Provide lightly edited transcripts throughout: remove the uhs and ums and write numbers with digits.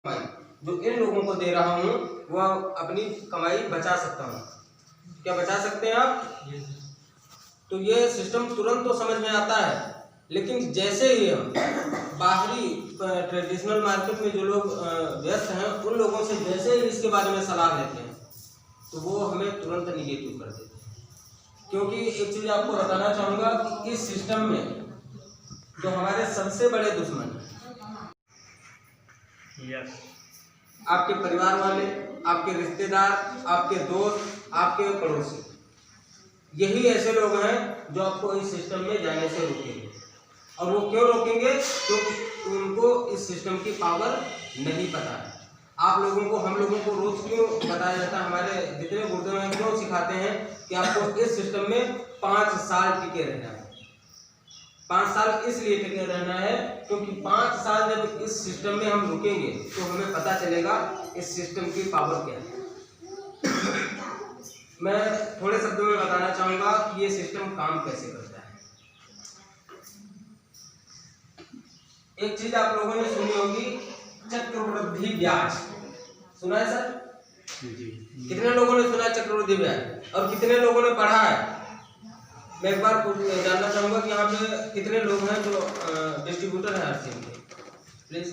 जो इन लोगों को दे रहा हूँ वह अपनी कमाई बचा सकता हूँ। क्या बचा सकते हैं आप? तो ये सिस्टम तुरंत तो समझ में आता है, लेकिन जैसे ही हम बाहरी ट्रेडिशनल मार्केट में जो लोग व्यस्त हैं उन लोगों से जैसे ही इसके बारे में सलाह लेते हैं तो वो हमें तुरंत निगेटिव कर देते हैं। क्योंकि एक चीज़ आपको बताना चाहूँगा कि इस सिस्टम में जो हमारे सबसे बड़े दुश्मन हैं, आपके परिवार वाले, आपके रिश्तेदार, आपके दोस्त, आपके पड़ोसी, यही ऐसे लोग हैं जो आपको इस सिस्टम में जाने से रोकेंगे। और वो क्यों रोकेंगे? क्योंकि उनको इस सिस्टम की पावर नहीं पता है। आप लोगों को, हम लोगों को रोज क्यों बताया जाता है, हमारे जितने गुरुदेव हैं क्यों सिखाते हैं कि आपको इस सिस्टम में 5 साल टिके रहना है। 5 साल इसलिए टिके रहना है क्योंकि 5 साल जब इस सिस्टम में हम रुकेंगे तो हमें पता चलेगा इस सिस्टम की पावर क्या है। मैं थोड़े शब्दों में बताना चाहूंगा कि ये सिस्टम काम कैसे करता है। एक चीज आप लोगों ने सुनी होगी, चक्रवृद्धि ब्याज। सुना है सर? जी। कितने लोगों ने सुना चक्रवृद्धि ब्याज और कितने लोगों ने पढ़ा है? मैं एक बार जानना चाहूंगा कि यहाँ पे कितने लोग हैं जो डिस्ट्रीब्यूटर हैं हर के, प्लीज।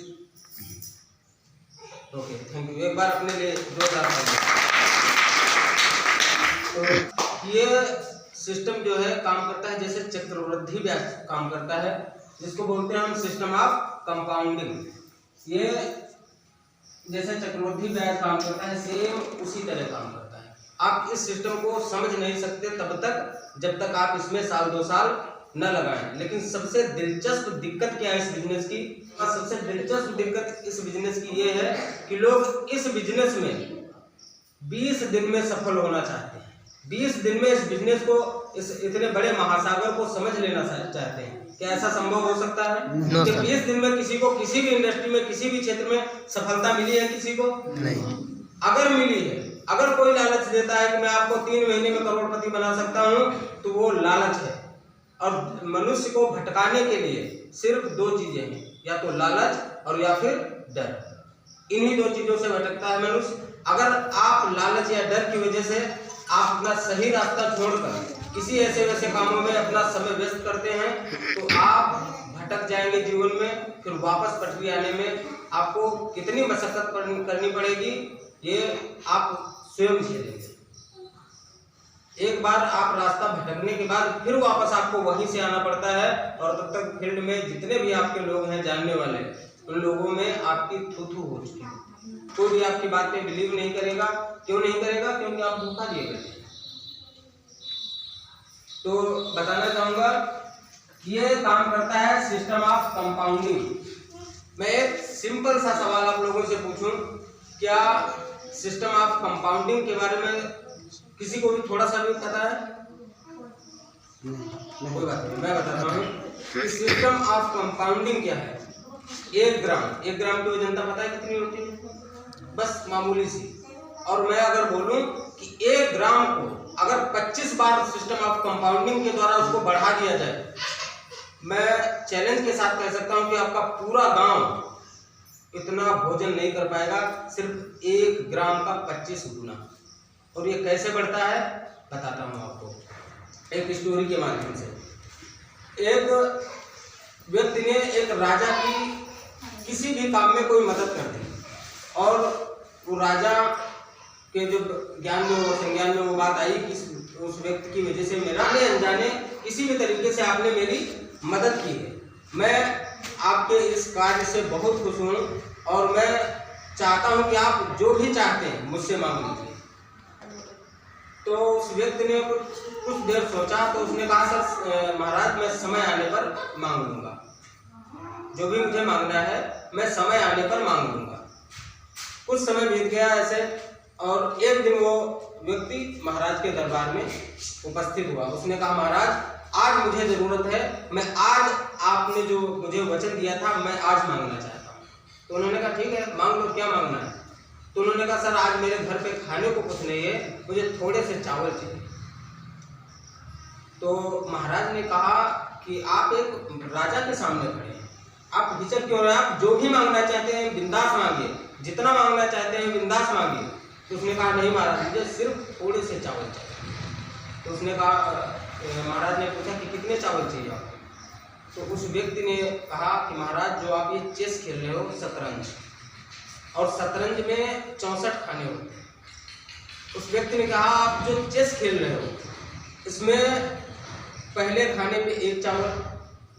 Okay, thank you. एक बार अपने लिए जोरदार। तो ये सिस्टम जो है काम करता है जैसे चक्रवृद्धि ब्याज काम करता है, जिसको बोलते हैं हम सिस्टम ऑफ कंपाउंडिंग। ये जैसे चक्रवृद्धि ब्याज काम करता है सेम उसी तरह काम करता है। आप इस सिस्टम को समझ नहीं सकते तब तक जब तक आप इसमें साल 2 साल न लगाएं। लेकिन सबसे दिलचस्प दिक्कत क्या है इस बिजनेस की? सबसे दिलचस्प दिक्कत इस बिजनेस की ये है कि लोग इस बिजनेस में 20 दिन में सफल होना चाहते हैं। 20 दिन में इस बिजनेस को, इस इतने बड़े महासागर को समझ लेना चाहते हैं। क्या ऐसा संभव हो सकता है कि 20 दिन में किसी को किसी भी इंडस्ट्री में, किसी भी क्षेत्र में सफलता मिली है? किसी को नहीं। अगर मिली है, अगर कोई लालच देता है कि मैं आपको 3 महीने में करोड़पति बना सकता हूं, तो वो लालच है। और मनुष्य को भटकाने के लिए सिर्फ 2 चीजें हैं, या तो लालच और या फिर डर। इन्हीं 2 चीजों से भटकता है मनुष्य। अगर आप लालच या डर की वजह से आप अपना सही रास्ता छोड़कर किसी ऐसे वैसे कामों में अपना समय व्यस्त करते हैं तो आप भटक जाएंगे जीवन में। फिर वापस पटरी आने में आपको कितनी मशक्कत करनी पड़ेगी ये आप स्वयं झेलेंगे। एक बार आप रास्ता भटकने के बाद फिर वापस आपको वहीं से आना पड़ता है, और तब तक फील्ड में जितने भी आपके लोग हैं जानने वाले, उन लोगों में आपकी थू-थू हो चुकी है। कोई भी आपकी बात पे बिलीव नहीं करेगा। क्यों नहीं करेगा? क्योंकि आप धोखा दिए गए। तो बताना चाहूंगा ये काम करता है सिस्टम ऑफ कंपाउंडिंग। मैं एक सिंपल सा सवाल आप लोगों से पूछूं, क्या सिस्टम ऑफ कंपाउंडिंग के बारे में किसी को भी थोड़ा सा भी पता है? कोई बात नहीं, मैं बताता हूँ। सिस्टम ऑफ कंपाउंडिंग क्या है? 1 ग्राम की वजनता पता है कितनी होती है? बस मामूली सी। और मैं अगर बोलूं कि 1 ग्राम को अगर 25 बार सिस्टम ऑफ कंपाउंडिंग के द्वारा उसको बढ़ा दिया जाए, मैं चैलेंज के साथ कह सकता हूं कि आपका पूरा गांव इतना भोजन नहीं कर पाएगा, सिर्फ 1 ग्राम का 25 गुना। और ये कैसे बढ़ता है बताता हूं आपको एक स्टोरी के माध्यम से। एक व्यक्ति ने एक राजा की किसी भी काम में कोई मदद कर दी, और वो राजा के जो ज्ञान में, वो संज्ञान में वो बात आई कि उस व्यक्ति की वजह से मेरा अनजाने किसी भी तरीके से आपने मेरी मदद की है। मैं आपके इस कार्य से बहुत खुश हूँ और मैं चाहता हूँ कि आप जो भी चाहते हैं मुझसे मांग लीजिए। तो उस व्यक्ति ने कुछ देर सोचा, तो उसने कहा सर महाराज मैं समय आने पर मांग लूंगा, जो भी मुझे मांगना है मैं समय आने पर मांग लूंगा। कुछ समय बीत गया ऐसे, और एक दिन वो व्यक्ति महाराज के दरबार में उपस्थित हुआ। उसने कहा महाराज आज मुझे जरूरत है, मैं आज आपने जो मुझे वचन दिया था मैं आज मांगना चाहता हूँ। तो उन्होंने कहा ठीक है मांग लो, क्या मांगना है? तो उन्होंने कहा सर आज मेरे घर पे खाने को कुछ नहीं है, मुझे थोड़े से चावल चाहिए। तो महाराज ने कहा कि आप एक राजा के सामने खड़े हैं, आप हिचक क्यों रहे हैं? आप जो भी मांगना चाहते हैं बिंदास मांगिए, जितना मांगना चाहते हैं बिंदास मांगिए। तो उसने कहा नहीं महाराज, मुझे सिर्फ थोड़े से चावल चाहिए। तो उसने कहा, महाराज ने पूछा कि कितने चावल चाहिए आपको? तो उस व्यक्ति ने कहा कि महाराज जो आप ये चेस खेल रहे हो शतरंज, और शतरंज में 64 खाने होते हैं। उस व्यक्ति ने कहा आप जो चेस खेल रहे हो इसमें पहले खाने पे 1 चावल,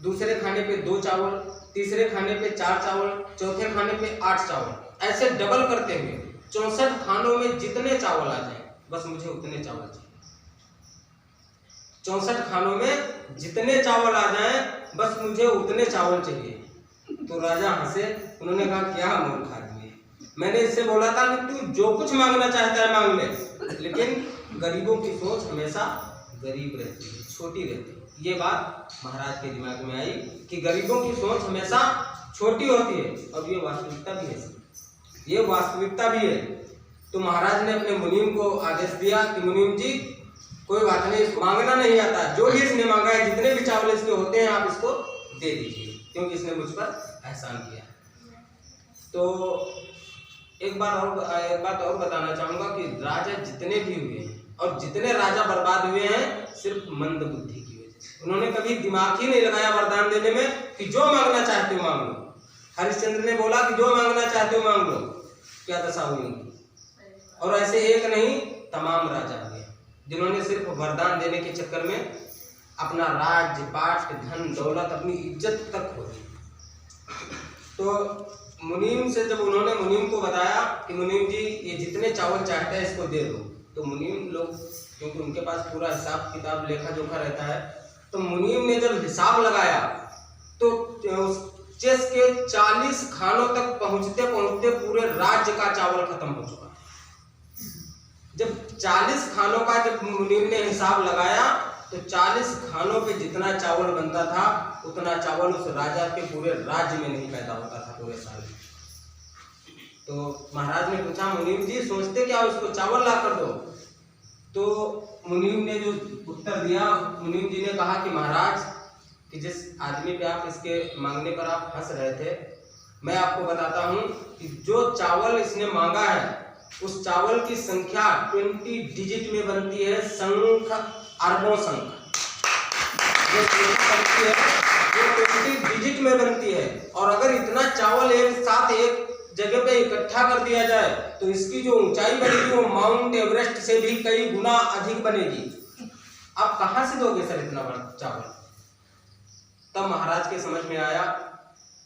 दूसरे खाने पे 2 चावल, तीसरे खाने पे 4 चावल, चौथे खाने पे 8 चावल, ऐसे डबल करते हुए 64 खानों में जितने चावल आ जाए बस मुझे उतने चावल चाहिए। 64 खानों में जितने चावल आ जाए बस मुझे उतने चावल चाहिए। तो राजा हंसे, उन्होंने कहा क्या मूर्ख आदमी है, मैंने इससे बोला था कि तू जो कुछ मांगना चाहता है मांग ले, लेकिन गरीबों की सोच हमेशा गरीब रहती है, छोटी रहती है। ये बात महाराज के दिमाग में आई कि गरीबों की सोच हमेशा छोटी होती है, और ये वास्तविकता भी है, ये वास्तविकता भी है। तो महाराज ने अपने मुनीम को आदेश दिया कि मुनीम जी कोई बात नहीं, मांगना नहीं आता, जो भी इसने मांगा है, जितने भी चावल इसके होते हैं आप इसको दे दीजिए, क्योंकि इसने मुझ पर एहसान किया। तो एक बात और बताना चाहूंगा कि राजा जितने भी हुए हैं और जितने राजा बर्बाद हुए हैं सिर्फ मंद बुद्धि की वजह से। उन्होंने कभी दिमाग ही नहीं लगाया वरदान देने में कि जो मांगना चाहते हो मांग लो। हरिश्चंद्र ने बोला कि जो मांगना चाहते हो मांग लो, क्या दशा हुई उनकी। और ऐसे एक नहीं तमाम राजा हुए जिन्होंने सिर्फ वरदान देने के चक्कर में अपना राज्य पाठ धन दौलत अपनी इज्जत तक खो दी। तो मुनीम से जब उन्होंने मुनीम को बताया कि मुनीम जी ये जितने चावल चाहते हैं इसको दे दो, तो मुनीम लोग क्योंकि उनके पास पूरा हिसाब किताब लेखा जोखा रहता है, तो मुनीम ने जब हिसाब लगाया तो चेस के 40 खानों तक पहुंचते पहुंचते पूरे राज्य का चावल खत्म हो चुका। जब 40 खानों का जब मुनीम ने हिसाब लगाया तो 40 खानों पे जितना चावल बनता था उतना चावल उस राजा के पूरे राज्य में नहीं पैदा होता था पूरे साल में। तो महाराज ने पूछा मुनीम जी सोचते क्या उसको चावल ला कर दो? तो मुनीम ने जो उत्तर दिया, मुनीम जी ने कहा कि महाराज कि जिस आदमी पे आप इसके मांगने पर आप हंस रहे थे, मैं आपको बताता हूं कि जो चावल इसने मांगा है उस चावल की संख्या 20 डिजिट में बनती है, संख अरबों संख जो बनती है वो 20 डिजिट में बनती है। और अगर इतना चावल एक साथ एक जगह पे इकट्ठा कर दिया जाए तो इसकी जो ऊंचाई बनेगी वो माउंट एवरेस्ट से भी कई गुना अधिक बनेगी। आप कहां से दोगे सर इतना बड़ा चावल? तब महाराज के समझ में आया,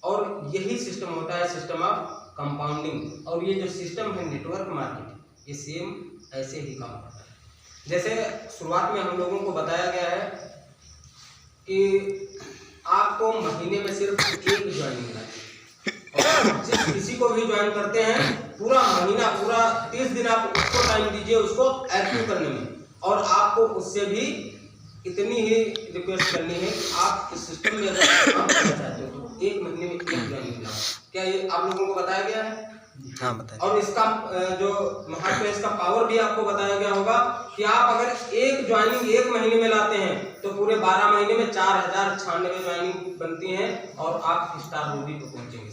और यही सिस्टम होता है सिस्टम ऑफ कंपाउंडिंग। और ये जो सिस्टम है नेटवर्क मार्केटिंग, ये सेम ऐसे ही काम करता है। जैसे शुरुआत में हम लोगों को बताया गया है कि आपको महीने में सिर्फ एक ज्वाइनिंग मिला है, और जिस किसी को भी ज्वाइन करते हैं पूरा महीना पूरा 30 दिन आप उसको टाइम दीजिए उसको एक्टिव करने में, और आपको उससे भी इतनी ही रिक्वेस्ट करनी है कि आप इस सिस्टम में अगर काम करना चाहते हो तो 1 महीने में 1 ज्वाइनिंग मिला। क्या ये आप लोगों को बताया गया है? हाँ बताया। और इसका जो महत्व है, इसका पावर भी आपको बताया गया होगा कि आप अगर एक ज्वाइनिंग 1 महीने में लाते हैं तो पूरे 12 महीने में 4096 ज्वाइनिंग बनती हैं और आप स्टार रूबी को पहुंचेंगे।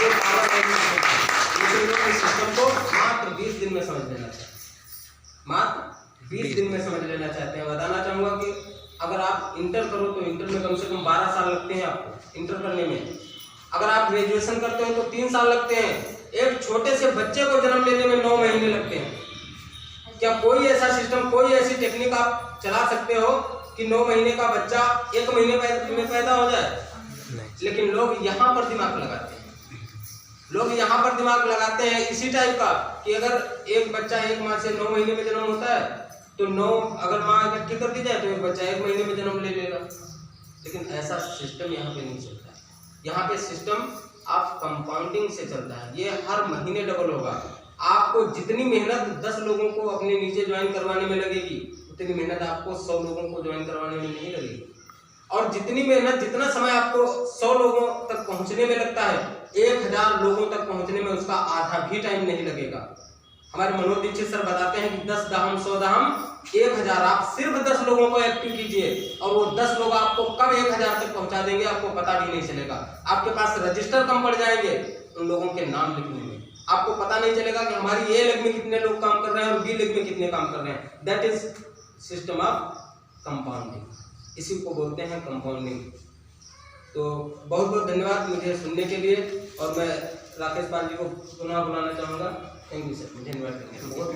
ये पावर है इस सिस्टम को मात्र 20 दिन में समझ लेना चाहिए, मात्र 20 दिन में समझ लेना चाहते हैं। बताना चाहूंगा कि अगर आप इंटर करो तो इंटर में कम से कम 12 साल लगते हैं आपको इंटर करने में। अगर आप ग्रेजुएशन करते हो तो 3 साल लगते हैं। एक छोटे से बच्चे को जन्म लेने में 9 महीने लगते हैं। क्या कोई ऐसा सिस्टम, कोई ऐसी टेक्निक आप चला सकते हो कि 9 महीने का बच्चा 1 महीने में पैदा हो जाए? लेकिन लोग यहाँ पर दिमाग लगाते हैं, लोग यहाँ पर दिमाग लगाते हैं इसी टाइप का कि अगर एक बच्चा एक माँ से 9 महीने में जन्म होता है तो 9 अगर माँ इकट्ठी कर दी जाए तो एक बच्चा 1 महीने में जन्म ले लेगा। लेकिन ऐसा सिस्टम यहाँ पे नहीं चलता है। यहाँ पे सिस्टम आप कंपाउंडिंग से चलता है। ये हर महीने डबल होगा। आपको जितनी मेहनत 10 लोगों को अपने नीचे ज्वाइन करवाने में लगेगी उतनी मेहनत आपको 100 लोगों को ज्वाइन करवाने में नहीं लगेगी। और जितनी मेहनत जितना समय आपको 100 लोगों तक पहुंचने में लगता है 1000 लोगों तक पहुंचने में उसका आधा भी टाइम नहीं लगेगा। हमारे मनोज दीक्षित सर बताते हैं कि 10 दाहम 100 दाहम 1000। आप सिर्फ 10 लोगों को एक्टिव कीजिए और वो 10 लोग आपको कब 1000 तक पहुंचा देंगे आपको पता भी नहीं चलेगा। आपके पास रजिस्टर कम पड़ जाएंगे उन लोगों के नाम लिखने में, आपको पता नहीं चलेगा कि हमारी ए लेग में कितने लोग काम कर रहे हैं और बी लेग में कितने काम कर रहे हैं। That is system of compounding, इसी को बोलते हैं कंपाउंडिंग। तो बहुत बहुत धन्यवाद मुझे सुनने के लिए और मैं राकेश पाल जी को पुनः बुलाना चाहूँगा। थैंक यू सर, मुझे इन्वाइट करने के लिए।